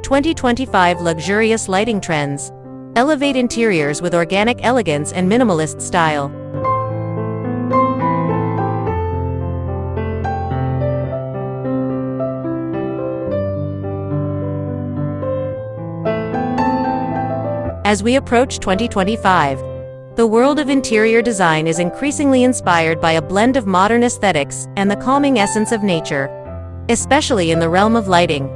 2025 Luxurious Lighting Trends. Elevate interiors with organic elegance and minimalist style. As we approach 2025, the world of interior design is increasingly inspired by a blend of modern aesthetics and the calming essence of nature, especially in the realm of lighting.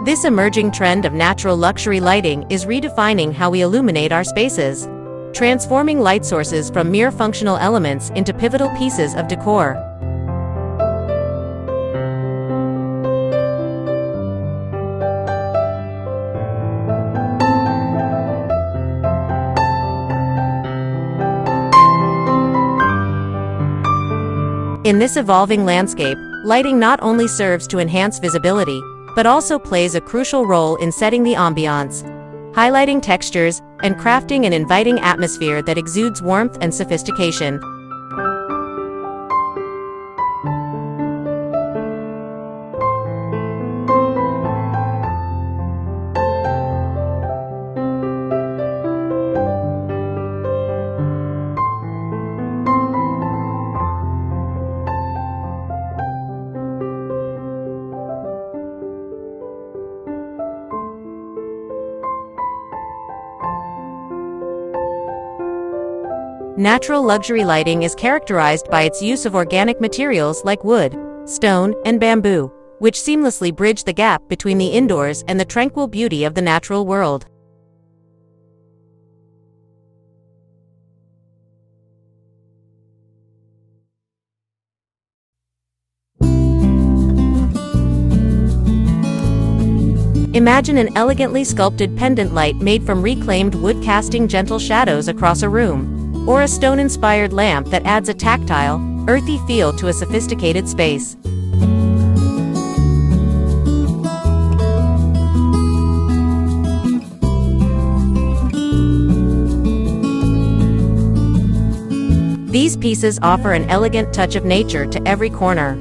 This emerging trend of natural luxury lighting is redefining how we illuminate our spaces, transforming light sources from mere functional elements into pivotal pieces of decor. In this evolving landscape, lighting not only serves to enhance visibility, but also plays a crucial role in setting the ambiance, highlighting textures, and crafting an inviting atmosphere that exudes warmth and sophistication. Natural luxury lighting is characterized by its use of organic materials like wood, stone, and bamboo, which seamlessly bridge the gap between the indoors and the tranquil beauty of the natural world. Imagine an elegantly sculpted pendant light made from reclaimed wood casting gentle shadows across a room, or a stone-inspired lamp that adds a tactile, earthy feel to a sophisticated space. These pieces offer an elegant touch of nature to every corner,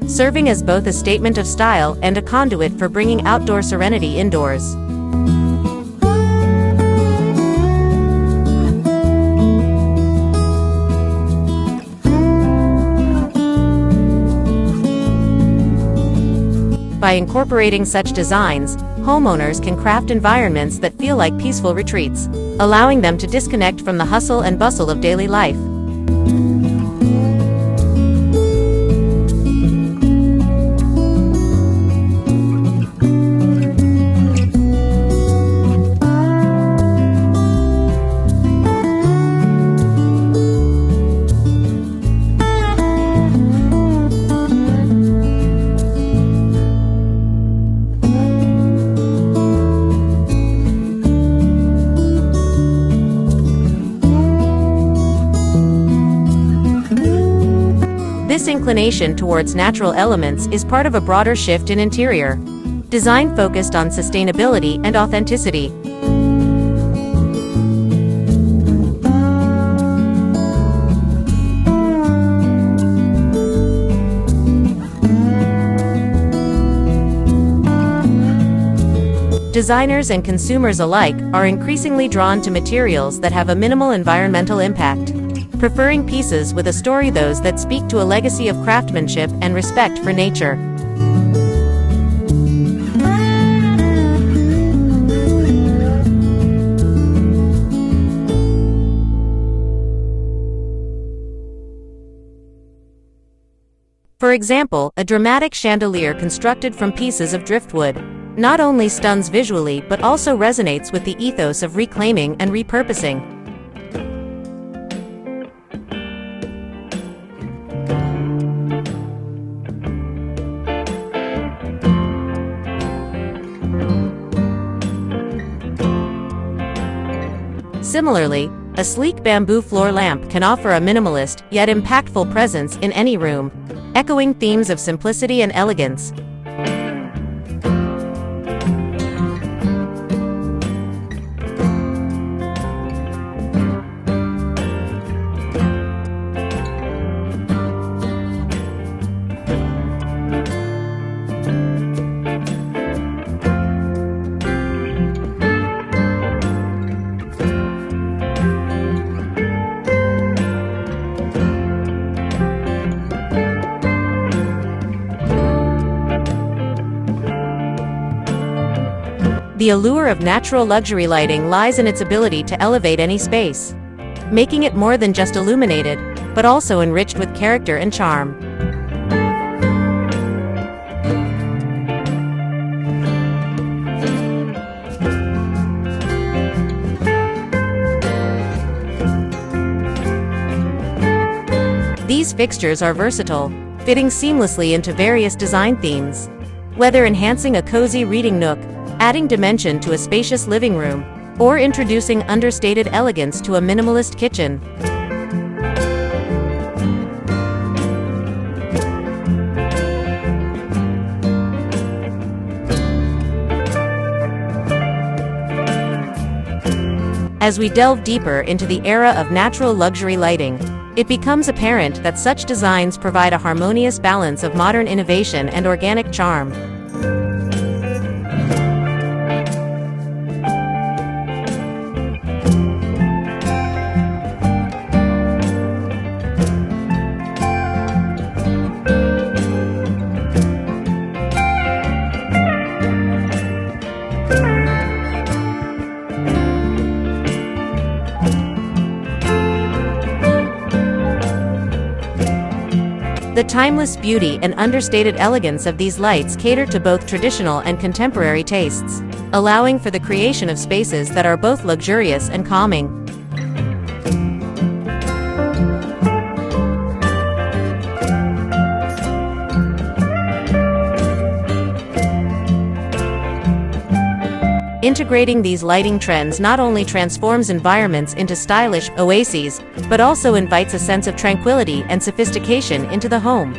serving as both a statement of style and a conduit for bringing outdoor serenity indoors. By incorporating such designs, homeowners can craft environments that feel like peaceful retreats, allowing them to disconnect from the hustle and bustle of daily life. This inclination towards natural elements is part of a broader shift in interior design focused on sustainability and authenticity. Designers and consumers alike are increasingly drawn to materials that have a minimal environmental impact, preferring pieces with a story, those that speak to a legacy of craftsmanship and respect for nature. For example, a dramatic chandelier constructed from pieces of driftwood not only stuns visually but also resonates with the ethos of reclaiming and repurposing. Similarly, a sleek bamboo floor lamp can offer a minimalist yet impactful presence in any room, echoing themes of simplicity and elegance. The allure of natural luxury lighting lies in its ability to elevate any space, making it more than just illuminated, but also enriched with character and charm. These fixtures are versatile, fitting seamlessly into various design themes. Whether enhancing a cozy reading nook, adding dimension to a spacious living room, or introducing understated elegance to a minimalist kitchen. As we delve deeper into the era of natural luxury lighting, it becomes apparent that such designs provide a harmonious balance of modern innovation and organic charm. The timeless beauty and understated elegance of these lights cater to both traditional and contemporary tastes, allowing for the creation of spaces that are both luxurious and calming. Integrating these lighting trends not only transforms environments into stylish oases, but also invites a sense of tranquility and sophistication into the home.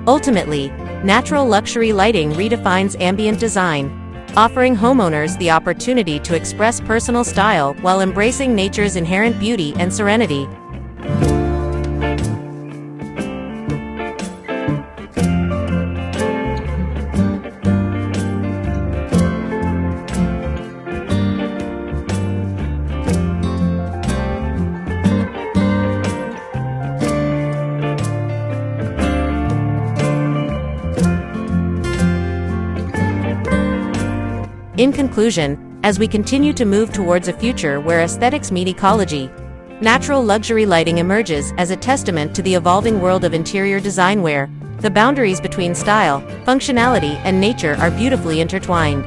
Ultimately, natural luxury lighting redefines ambient design, offering homeowners the opportunity to express personal style while embracing nature's inherent beauty and serenity. In conclusion, as we continue to move towards a future where aesthetics meet ecology, natural luxury lighting emerges as a testament to the evolving world of interior design where the boundaries between style, functionality, and nature are beautifully intertwined.